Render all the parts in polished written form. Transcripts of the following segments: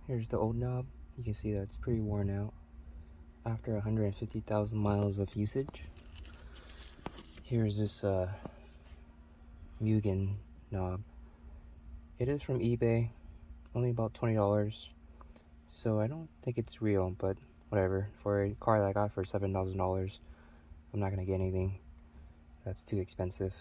Here's the old knob. You can see that it's pretty worn out after 150,000 miles of usage. Here's this Mugen knob. It is from eBay, only about $20, so I don't think it's real, but whatever. For a car that I got for $7,000, I'm not gonna get anything that's too expensive.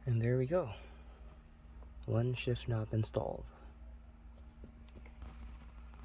And there we go. One shift knob installed.